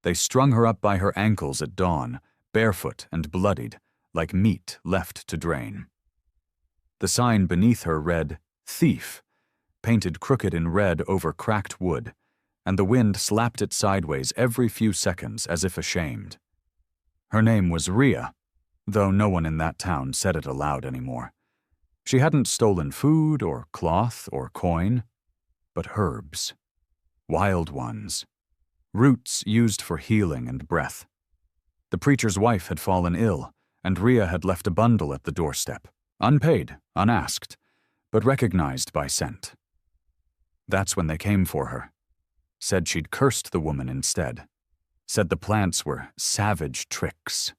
They strung her up by her ankles at dawn, barefoot and bloodied, like meat left to drain. The sign beneath her read, "Thief," painted crooked in red over cracked wood, and the wind slapped it sideways every few seconds as if ashamed. Her name was Rhea, though no one in that town said it aloud anymore. She hadn't stolen food or cloth or coin, but herbs. Wild ones. Roots used for healing and breath. The preacher's wife had fallen ill, and Rhea had left a bundle at the doorstep, unpaid, unasked, but recognized by scent. That's when they came for her. Said she'd cursed the woman instead. Said the plants were savage tricks.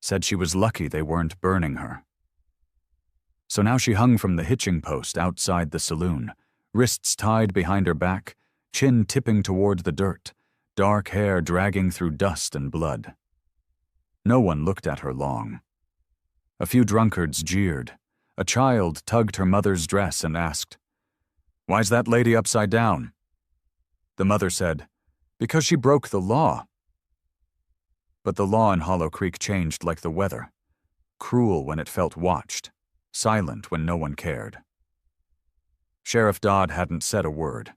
Said she was lucky they weren't burning her. So now she hung from the hitching post outside the saloon, wrists tied behind her back, chin tipping toward the dirt, dark hair dragging through dust and blood. No one looked at her long. A few drunkards jeered. A child tugged her mother's dress and asked, "Why's that lady upside down?" The mother said, "Because she broke the law." But the law in Hollow Creek changed like the weather, cruel when it felt watched, silent when no one cared. Sheriff Dodd hadn't said a word,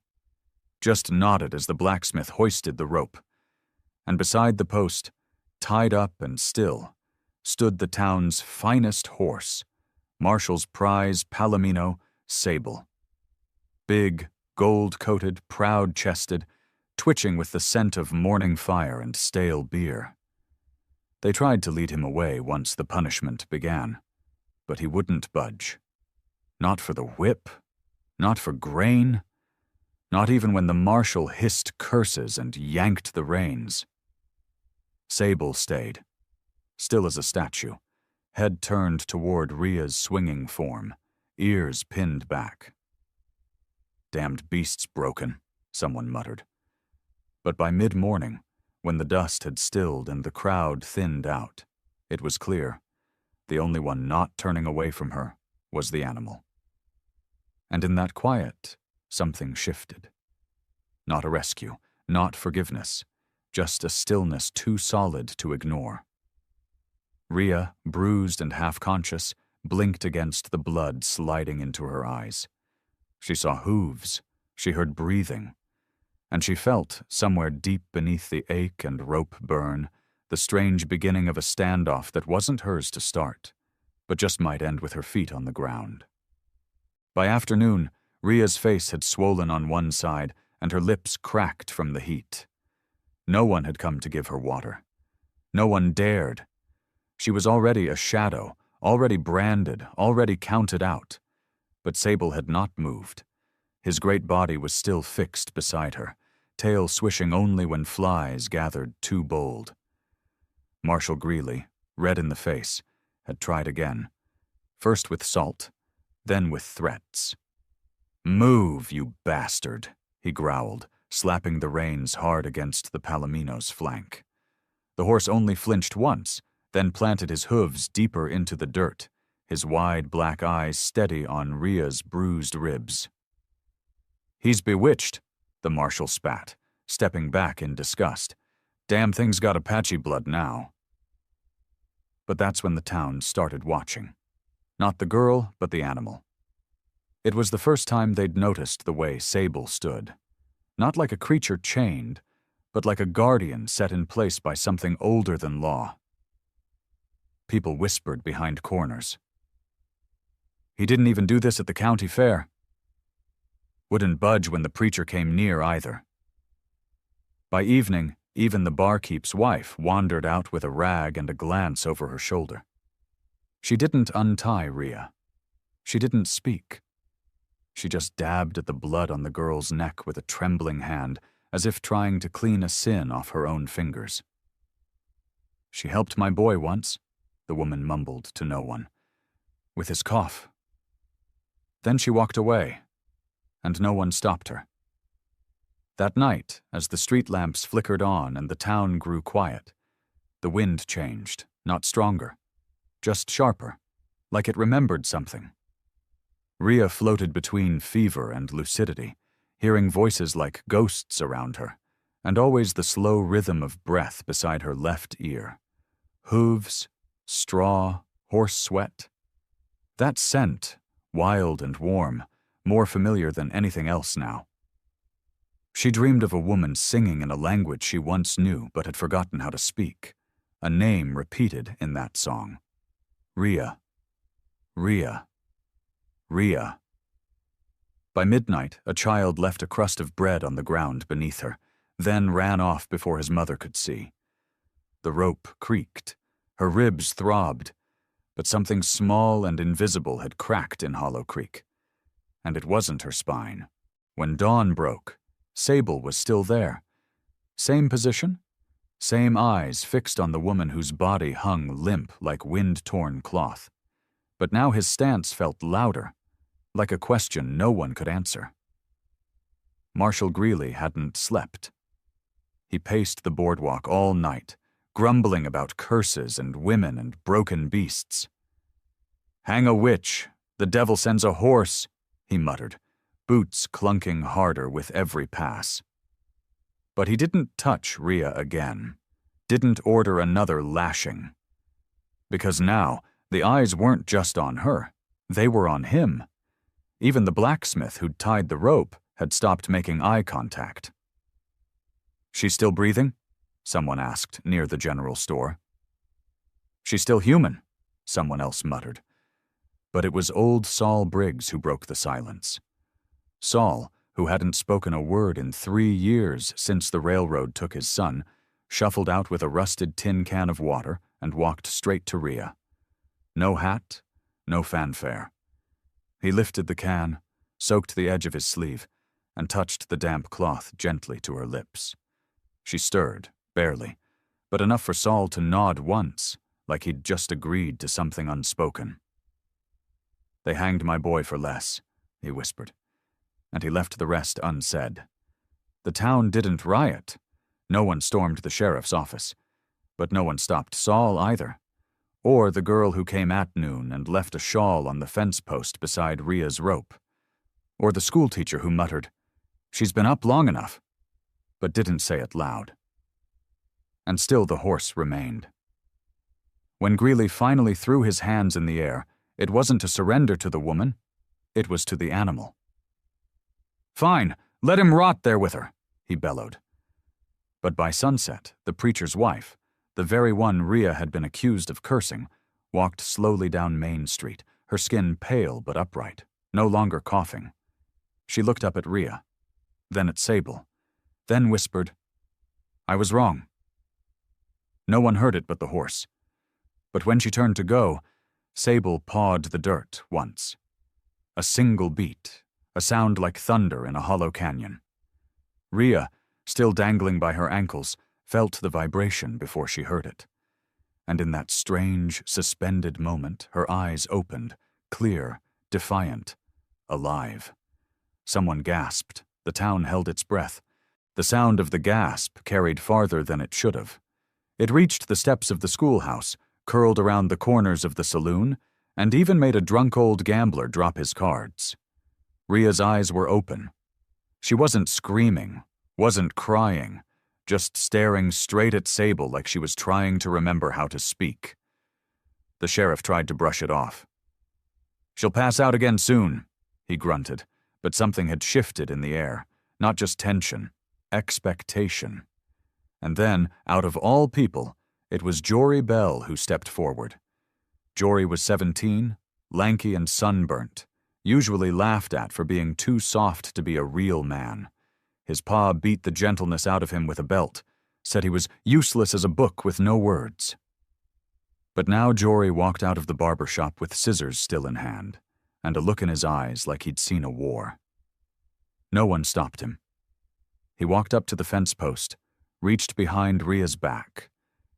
just nodded as the blacksmith hoisted the rope, and beside the post, tied up and still, stood the town's finest horse, Marshall's prize Palomino, Sable. Big, gold-coated, proud-chested, twitching with the scent of morning fire and stale beer. They tried to lead him away once the punishment began, but he wouldn't budge. Not for the whip, not for grain, not even when the marshal hissed curses and yanked the reins. Sable stayed, still as a statue, head turned toward Rhea's swinging form, ears pinned back. "Damned beast's broken," someone muttered. But by mid-morning, when the dust had stilled and the crowd thinned out, it was clear the only one not turning away from her was the animal. And in that quiet, something shifted. Not a rescue, not forgiveness, just a stillness too solid to ignore. Rhea, bruised and half-conscious, blinked against the blood sliding into her eyes. She saw hooves, she heard breathing, and she felt, somewhere deep beneath the ache and rope burn, the strange beginning of a standoff that wasn't hers to start, but just might end with her feet on the ground. By afternoon, Rhea's face had swollen on one side and her lips cracked from the heat. No one had come to give her water. No one dared. She was already a shadow, already branded, already counted out. But Sable had not moved. His great body was still fixed beside her, tail swishing only when flies gathered too bold. Marshal Greeley, red in the face, had tried again, first with salt, then with threats. "Move, you bastard," he growled, slapping the reins hard against the Palomino's flank. The horse only flinched once, then planted his hooves deeper into the dirt, his wide black eyes steady on Rhea's bruised ribs. "He's bewitched," the marshal spat, stepping back in disgust. "Damn thing's got Apache blood now." But that's when the town started watching. Not the girl, but the animal. It was the first time they'd noticed the way Sable stood. Not like a creature chained, but like a guardian set in place by something older than law. People whispered behind corners. "He didn't even do this at the county fair." Wouldn't budge when the preacher came near either. By evening, even the barkeep's wife wandered out with a rag and a glance over her shoulder. She didn't untie Rhea. She didn't speak. She just dabbed at the blood on the girl's neck with a trembling hand, as if trying to clean a sin off her own fingers. "She helped my boy once," the woman mumbled to no one, "with his cough." Then she walked away, and no one stopped her. That night, as the street lamps flickered on and the town grew quiet, the wind changed, not stronger, just sharper, like it remembered something. Rhea floated between fever and lucidity, hearing voices like ghosts around her, and always the slow rhythm of breath beside her left ear. Hooves, straw, horse sweat. That scent, wild and warm, more familiar than anything else now. She dreamed of a woman singing in a language she once knew but had forgotten how to speak, a name repeated in that song. Rhea. Rhea. Rhea. By midnight, a child left a crust of bread on the ground beneath her, then ran off before his mother could see. The rope creaked, her ribs throbbed, but something small and invisible had cracked in Hollow Creek. And it wasn't her spine. When dawn broke, Sable was still there. Same position, same eyes fixed on the woman whose body hung limp like wind-torn cloth. But now his stance felt louder, like a question no one could answer. Marshall Greeley hadn't slept. He paced the boardwalk all night, grumbling about curses and women and broken beasts. "Hang a witch, the devil sends a horse," he muttered, boots clunking harder with every pass. But he didn't touch Rhea again, didn't order another lashing. Because now, the eyes weren't just on her, they were on him. Even the blacksmith who'd tied the rope had stopped making eye contact. "She's still breathing?" someone asked near the general store. "She's still human," someone else muttered. But it was old Saul Briggs who broke the silence. Saul, who hadn't spoken a word in 3 years since the railroad took his son, shuffled out with a rusted tin can of water and walked straight to Rhea. No hat, no fanfare. He lifted the can, soaked the edge of his sleeve, and touched the damp cloth gently to her lips. She stirred, barely, but enough for Saul to nod once, like he'd just agreed to something unspoken. "They hanged my boy for less," he whispered, and he left the rest unsaid. The town didn't riot. No one stormed the sheriff's office, but no one stopped Saul either, or the girl who came at noon and left a shawl on the fence post beside Rhea's rope, or the schoolteacher who muttered, "She's been up long enough," but didn't say it loud. And still the horse remained. When Greeley finally threw his hands in the air, it wasn't to surrender to the woman, it was to the animal. "Fine, let him rot there with her," he bellowed. But by sunset, the preacher's wife, the very one Rhea had been accused of cursing, walked slowly down Main Street, her skin pale but upright, no longer coughing. She looked up at Rhea, then at Sable, then whispered, "I was wrong." No one heard it but the horse. But when she turned to go, Sable pawed the dirt once. A single beat, a sound like thunder in a hollow canyon. Rhea, still dangling by her ankles, felt the vibration before she heard it. And in that strange, suspended moment, her eyes opened, clear, defiant, alive. Someone gasped. The town held its breath. The sound of the gasp carried farther than it should have. It reached the steps of the schoolhouse, curled around the corners of the saloon, and even made a drunk old gambler drop his cards. Rhea's eyes were open. She wasn't screaming, wasn't crying, just staring straight at Sable like she was trying to remember how to speak. The sheriff tried to brush it off. "She'll pass out again soon," he grunted, but something had shifted in the air, not just tension, expectation. And then, out of all people, it was Jory Bell who stepped forward. Jory was 17, lanky and sunburnt, usually laughed at for being too soft to be a real man. His pa beat the gentleness out of him with a belt, said he was useless as a book with no words. But now Jory walked out of the barber shop with scissors still in hand, and a look in his eyes like he'd seen a war. No one stopped him. He walked up to the fence post, reached behind Rhea's back,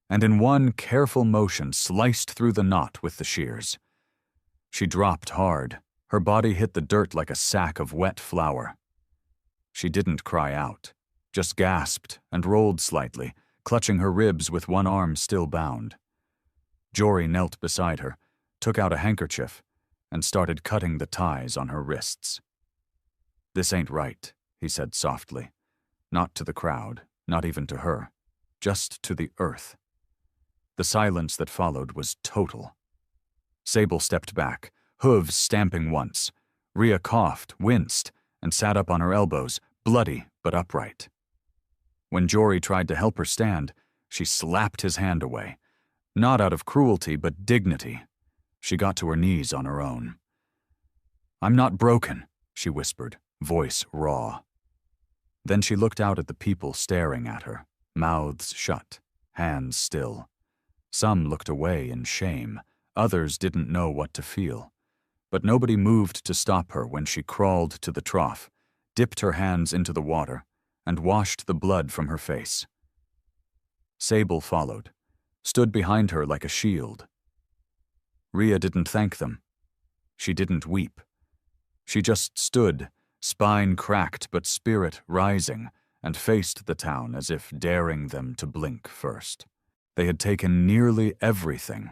and in one careful motion sliced through the knot with the shears. She dropped hard. Her body hit the dirt like a sack of wet flour. She didn't cry out, just gasped and rolled slightly, clutching her ribs with one arm still bound. Jory knelt beside her, took out a handkerchief, and started cutting the ties on her wrists. "This ain't right," he said softly, not to the crowd, not even to her, just to the earth. The silence that followed was total. Sable stepped back, hooves stamping once. Rhea coughed, winced, and sat up on her elbows, bloody but upright. When Jory tried to help her stand, she slapped his hand away. Not out of cruelty, but dignity. She got to her knees on her own. "I'm not broken," she whispered, voice raw. Then she looked out at the people staring at her, mouths shut, hands still. Some looked away in shame, others didn't know what to feel. But nobody moved to stop her when she crawled to the trough, dipped her hands into the water, and washed the blood from her face. Sable followed, stood behind her like a shield. Rhea didn't thank them. She didn't weep. She just stood, spine cracked but spirit rising, and faced the town as if daring them to blink first. They had taken nearly everything,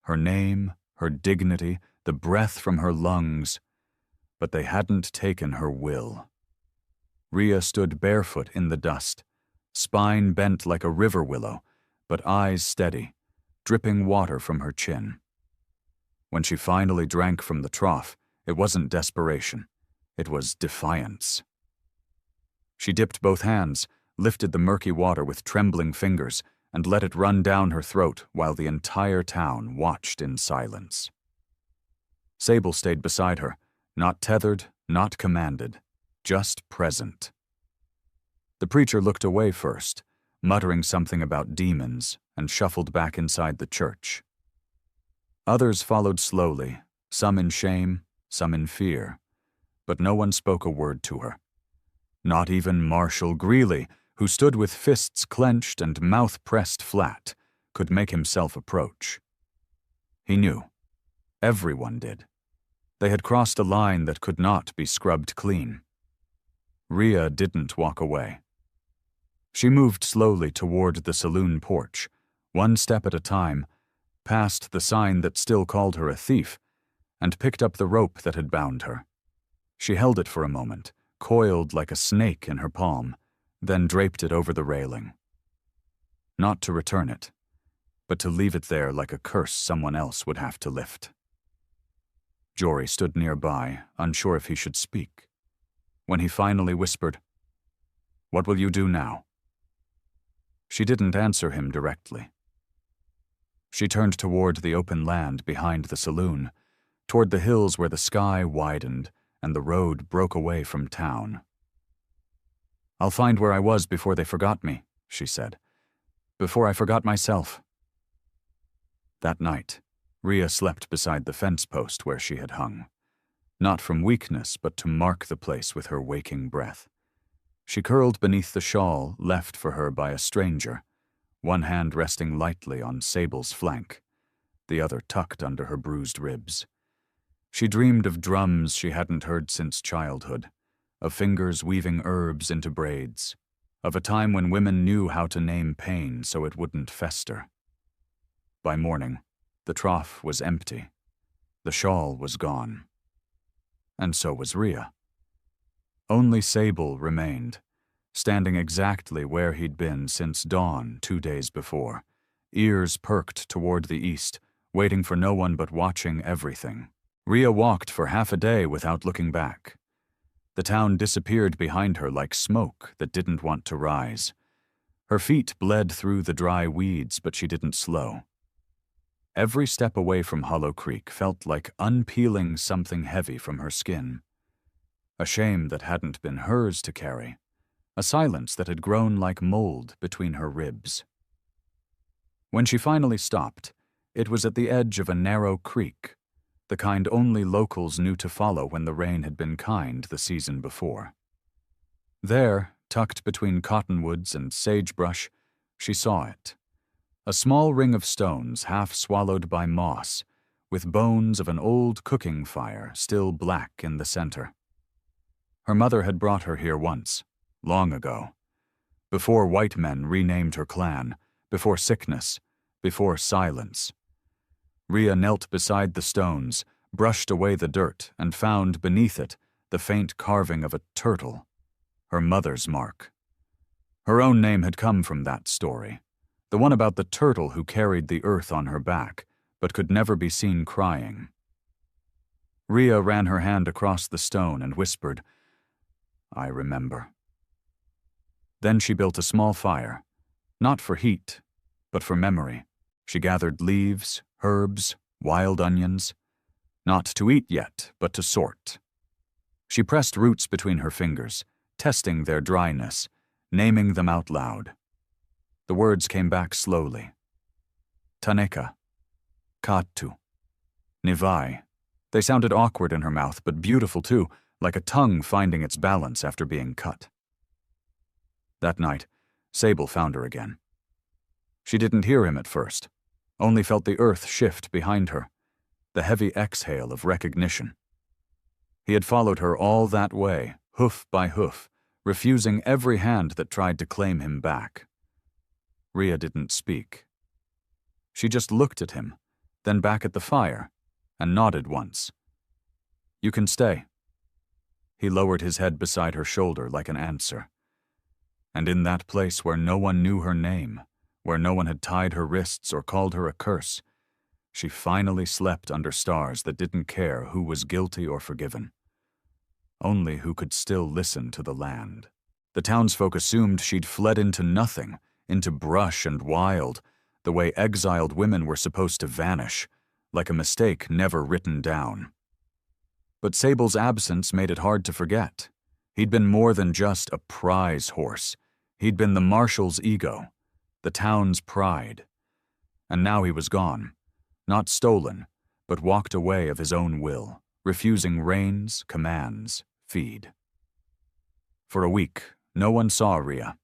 her name, her dignity, the breath from her lungs, but they hadn't taken her will. Rhea stood barefoot in the dust, spine bent like a river willow, but eyes steady, dripping water from her chin. When she finally drank from the trough, it wasn't desperation, it was defiance. She dipped both hands, lifted the murky water with trembling fingers, and let it run down her throat while the entire town watched in silence. Sable stayed beside her, not tethered, not commanded, just present. The preacher looked away first, muttering something about demons, and shuffled back inside the church. Others followed slowly, some in shame, some in fear, but no one spoke a word to her. Not even Marshal Greeley, who stood with fists clenched and mouth pressed flat, could make himself approach. He knew. Everyone did. They had crossed a line that could not be scrubbed clean. Rhea didn't walk away. She moved slowly toward the saloon porch, one step at a time, past the sign that still called her a thief, and picked up the rope that had bound her. She held it for a moment, coiled like a snake in her palm, then draped it over the railing. Not to return it, but to leave it there like a curse someone else would have to lift. Jory stood nearby, unsure if he should speak. When he finally whispered, "What will you do now?" She didn't answer him directly. She turned toward the open land behind the saloon, toward the hills where the sky widened and the road broke away from town. "I'll find where I was before they forgot me," she said. "Before I forgot myself." That night, Rhea slept beside the fence post where she had hung, not from weakness but to mark the place with her waking breath. She curled beneath the shawl left for her by a stranger, one hand resting lightly on Sable's flank, the other tucked under her bruised ribs. She dreamed of drums she hadn't heard since childhood, of fingers weaving herbs into braids, of a time when women knew how to name pain so it wouldn't fester. By morning, the trough was empty. The shawl was gone. And so was Rhea. Only Sable remained, standing exactly where he'd been since dawn 2 days before, ears perked toward the east, waiting for no one but watching everything. Rhea walked for half a day without looking back. The town disappeared behind her like smoke that didn't want to rise. Her feet bled through the dry weeds, but she didn't slow. Every step away from Hollow Creek felt like unpeeling something heavy from her skin. A shame that hadn't been hers to carry, a silence that had grown like mold between her ribs. When she finally stopped, it was at the edge of a narrow creek, the kind only locals knew to follow when the rain had been kind the season before. There, tucked between cottonwoods and sagebrush, she saw it. A small ring of stones half swallowed by moss, with bones of an old cooking fire still black in the center. Her mother had brought her here once, long ago, before white men renamed her clan, before sickness, before silence. Rhea knelt beside the stones, brushed away the dirt, and found beneath it the faint carving of a turtle, her mother's mark. Her own name had come from that story, the one about the turtle who carried the earth on her back, but could never be seen crying. Rhea ran her hand across the stone and whispered, "I remember." Then she built a small fire, not for heat, but for memory. She gathered leaves, herbs, wild onions, not to eat yet, but to sort. She pressed roots between her fingers, testing their dryness, naming them out loud. The words came back slowly. Taneka, Katu, Nivai. They sounded awkward in her mouth, but beautiful too, like a tongue finding its balance after being cut. That night, Sable found her again. She didn't hear him at first, only felt the earth shift behind her, the heavy exhale of recognition. He had followed her all that way, hoof by hoof, refusing every hand that tried to claim him back. Rhea didn't speak. She just looked at him, then back at the fire, and nodded once. "You can stay." He lowered his head beside her shoulder like an answer. And in that place where no one knew her name, where no one had tied her wrists or called her a curse, she finally slept under stars that didn't care who was guilty or forgiven. Only who could still listen to the land. The townsfolk assumed she'd fled into nothing, into brush and wild, the way exiled women were supposed to vanish, like a mistake never written down. But Sable's absence made it hard to forget. He'd been more than just a prize horse. He'd been the marshal's ego, the town's pride. And now he was gone, not stolen, but walked away of his own will, refusing reins, commands, feed. For a week, no one saw Rhea.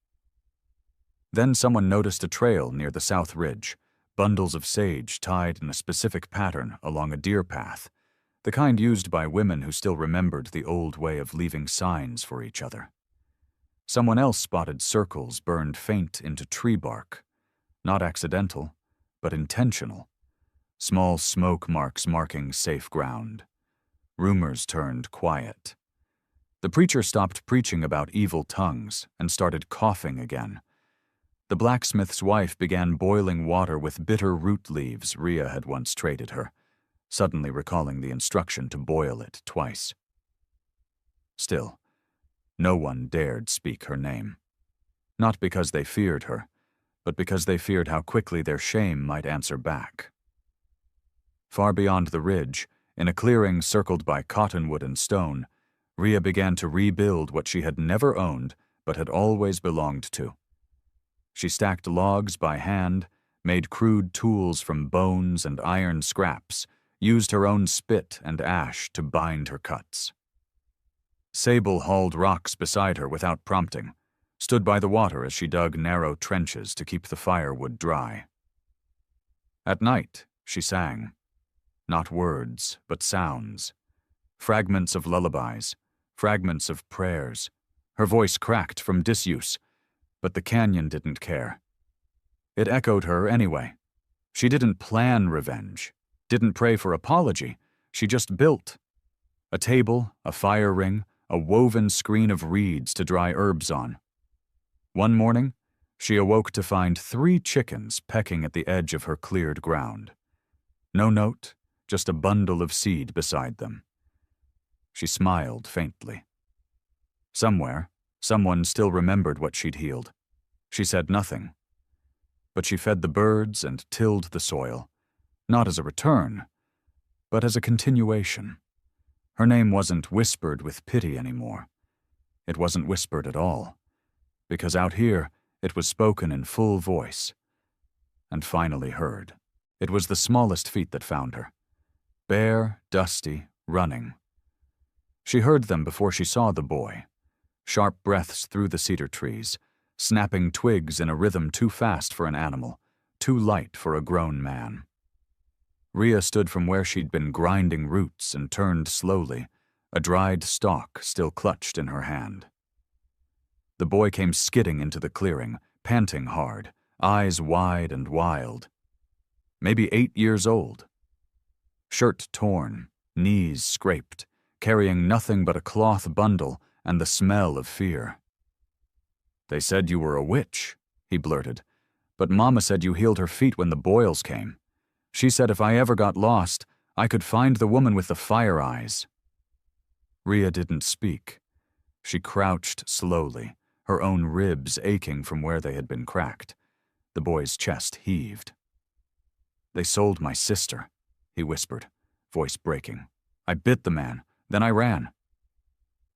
Then someone noticed a trail near the south ridge, bundles of sage tied in a specific pattern along a deer path, the kind used by women who still remembered the old way of leaving signs for each other. Someone else spotted circles burned faint into tree bark, not accidental, but intentional, small smoke marks marking safe ground. Rumors turned quiet. The preacher stopped preaching about evil tongues and started coughing again. The blacksmith's wife began boiling water with bitter root leaves Rhea had once traded her, suddenly recalling the instruction to boil it twice. Still, no one dared speak her name. Not because they feared her, but because they feared how quickly their shame might answer back. Far beyond the ridge, in a clearing circled by cottonwood and stone, Rhea began to rebuild what she had never owned but had always belonged to. She stacked logs by hand, made crude tools from bones and iron scraps, used her own spit and ash to bind her cuts. Sable hauled rocks beside her without prompting, stood by the water as she dug narrow trenches to keep the firewood dry. At night, she sang. Not words, but sounds. Fragments of lullabies, fragments of prayers. Her voice cracked from disuse, but the canyon didn't care. It echoed her anyway. She didn't plan revenge, didn't pray for apology. She just built. A table, a fire ring, a woven screen of reeds to dry herbs on. One morning, she awoke to find 3 chickens pecking at the edge of her cleared ground. No note, just a bundle of seed beside them. She smiled faintly. Somewhere, someone still remembered what she'd healed. She said nothing. But she fed the birds and tilled the soil, not as a return, but as a continuation. Her name wasn't whispered with pity anymore. It wasn't whispered at all, because out here it was spoken in full voice, and finally heard. It was the smallest feet that found her. Bare, dusty, running. She heard them before she saw the boy. Sharp breaths through the cedar trees, snapping twigs in a rhythm too fast for an animal, too light for a grown man. Rhea stood from where she'd been grinding roots and turned slowly, a dried stalk still clutched in her hand. The boy came skidding into the clearing, panting hard, eyes wide and wild. Maybe 8 years old. Shirt torn, knees scraped, carrying nothing but a cloth bundle and the smell of fear. "They said you were a witch," he blurted. "But Mama said you healed her feet when the boils came. She said if I ever got lost, I could find the woman with the fire eyes." Rhea didn't speak. She crouched slowly, her own ribs aching from where they had been cracked. The boy's chest heaved. "They sold my sister," he whispered, voice breaking. "I bit the man, then I ran."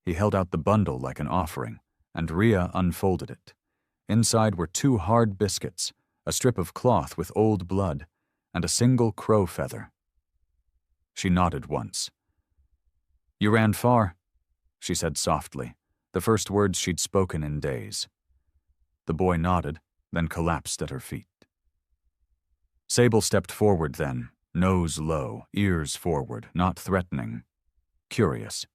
He held out the bundle like an offering, and Rhea unfolded it. Inside were 2 hard biscuits, a strip of cloth with old blood, and a single crow feather. She nodded once. "You ran far," she said softly, the first words she'd spoken in days. The boy nodded, then collapsed at her feet. Sable stepped forward then, nose low, ears forward, not threatening. Curious.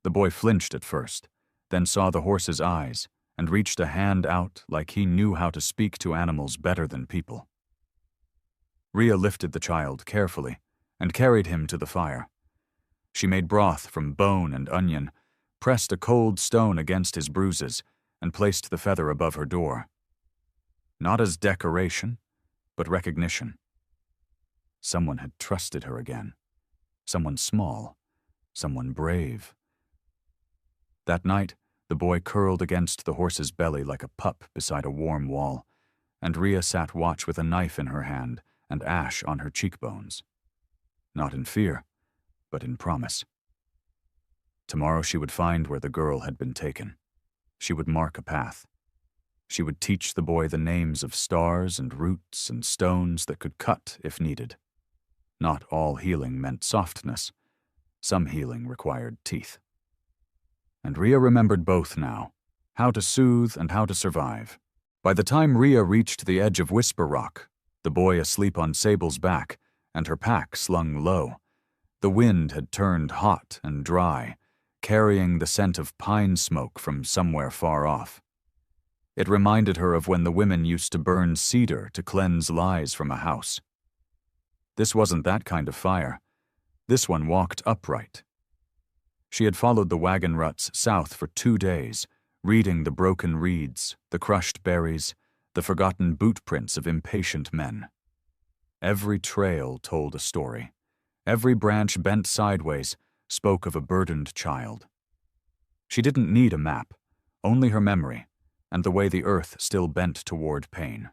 The boy flinched at first, then saw the horse's eyes, and reached a hand out like he knew how to speak to animals better than people. Rhea lifted the child carefully and carried him to the fire. She made broth from bone and onion, pressed a cold stone against his bruises, and placed the feather above her door. Not as decoration, but recognition. Someone had trusted her again. Someone small. Someone brave. That night, the boy curled against the horse's belly like a pup beside a warm wall, and Rhea sat watch with a knife in her hand and ash on her cheekbones. Not in fear, but in promise. Tomorrow she would find where the girl had been taken. She would mark a path. She would teach the boy the names of stars and roots and stones that could cut if needed. Not all healing meant softness. Some healing required teeth. And Rhea remembered both now, how to soothe and how to survive. By the time Rhea reached the edge of Whisper Rock, the boy asleep on Sable's back and her pack slung low, the wind had turned hot and dry, carrying the scent of pine smoke from somewhere far off. It reminded her of when the women used to burn cedar to cleanse lies from a house. This wasn't that kind of fire. This one walked upright. She had followed the wagon ruts south for 2 days, reading the broken reeds, the crushed berries, the forgotten boot prints of impatient men. Every trail told a story. Every branch bent sideways spoke of a burdened child. She didn't need a map, only her memory, and the way the earth still bent toward pain.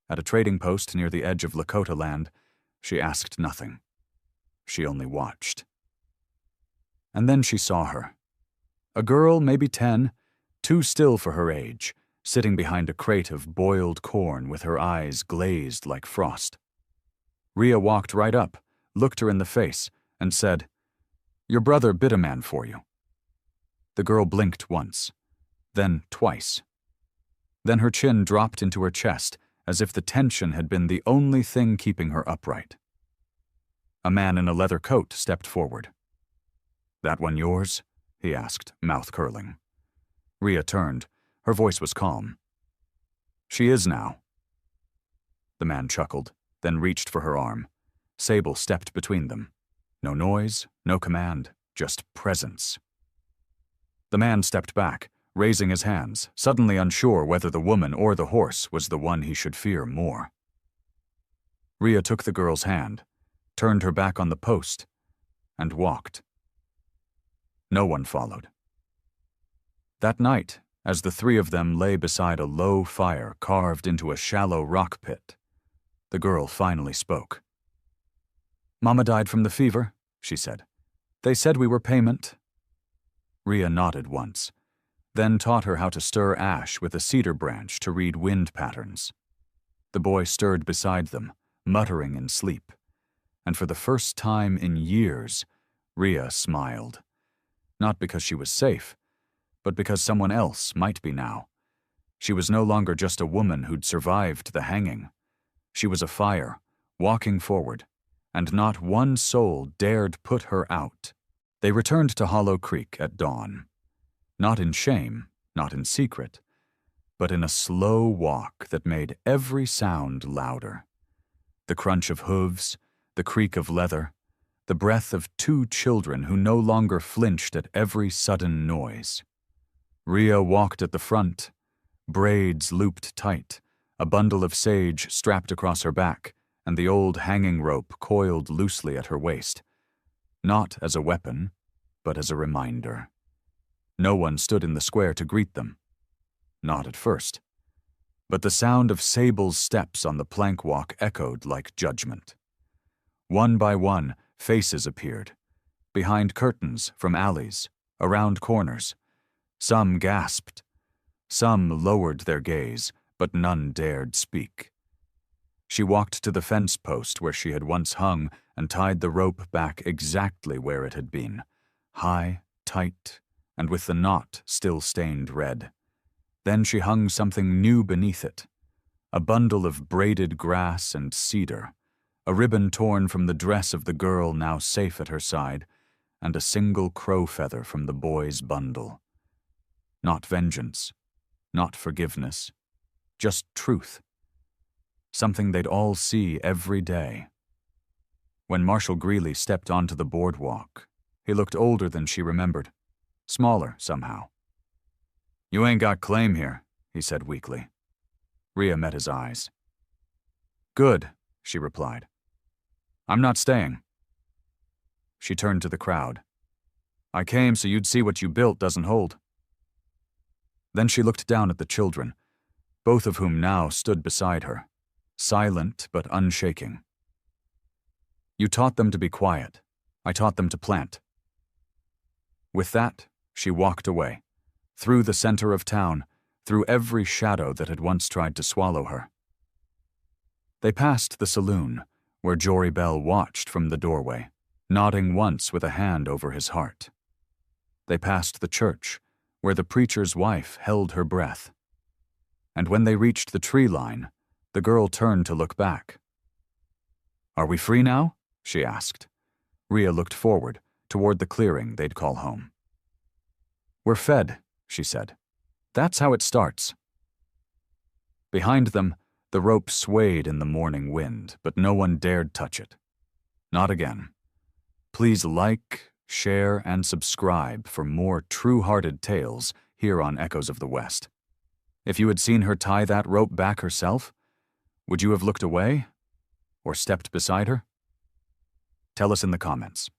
At a trading post near the edge of Lakota land, she asked nothing. She only watched. And then she saw her. A girl, maybe 10, too still for her age, sitting behind a crate of boiled corn with her eyes glazed like frost. Rhea walked right up, looked her in the face, and said, "Your brother bit a man for you." The girl blinked once, then twice. Then her chin dropped into her chest as if the tension had been the only thing keeping her upright. A man in a leather coat stepped forward. "That one yours?" he asked, mouth curling. Rhea turned. Her voice was calm. "She is now." The man chuckled, then reached for her arm. Sable stepped between them. No noise, no command, just presence. The man stepped back, raising his hands, suddenly unsure whether the woman or the horse was the one he should fear more. Rhea took the girl's hand, turned her back on the post, and walked. No one followed. That night, as the 3 of them lay beside a low fire carved into a shallow rock pit, the girl finally spoke. "Mama died from the fever," she said. "They said we were payment." Rhea nodded once, then taught her how to stir ash with a cedar branch to read wind patterns. The boy stirred beside them, muttering in sleep, and for the first time in years, Rhea smiled. Not because she was safe, but because someone else might be now. She was no longer just a woman who'd survived the hanging. She was a fire, walking forward, and not one soul dared put her out. They returned to Hollow Creek at dawn. Not in shame, not in secret, but in a slow walk that made every sound louder. The crunch of hooves, the creak of leather, the breath of 2 children who no longer flinched at every sudden noise. Rhea walked at the front, braids looped tight, a bundle of sage strapped across her back, and the old hanging rope coiled loosely at her waist. Not as a weapon, but as a reminder. No one stood in the square to greet them. Not at first. But the sound of Sable's steps on the plank walk echoed like judgment. One by one, faces appeared. Behind curtains, from alleys, around corners. Some gasped. Some lowered their gaze, but none dared speak. She walked to the fence post where she had once hung and tied the rope back exactly where it had been, high, tight, and with the knot still stained red. Then she hung something new beneath it, a bundle of braided grass and cedar, a ribbon torn from the dress of the girl now safe at her side, and a single crow feather from the boy's bundle. Not vengeance, not forgiveness, just truth. Something they'd all see every day. When Marshal Greeley stepped onto the boardwalk, he looked older than she remembered, smaller somehow. "You ain't got claim here," he said weakly. Rhea met his eyes. "Good," she replied. "I'm not staying." She turned to the crowd. "I came so you'd see what you built doesn't hold." Then she looked down at the children, both of whom now stood beside her, silent but unshaking. "You taught them to be quiet. I taught them to plant." With that, she walked away, through the center of town, through every shadow that had once tried to swallow her. They passed the saloon, where Jory Bell watched from the doorway, nodding once with a hand over his heart. They passed the church, where the preacher's wife held her breath. And when they reached the tree line, the girl turned to look back. "Are we free now?" she asked. Rhea looked forward, toward the clearing they'd call home. "We're fed," she said. "That's how it starts." Behind them, the rope swayed in the morning wind, but no one dared touch it. Not again. Please like, share, and subscribe for more true-hearted tales here on Echoes of the West. If you had seen her tie that rope back herself, would you have looked away? Or stepped beside her? Tell us in the comments.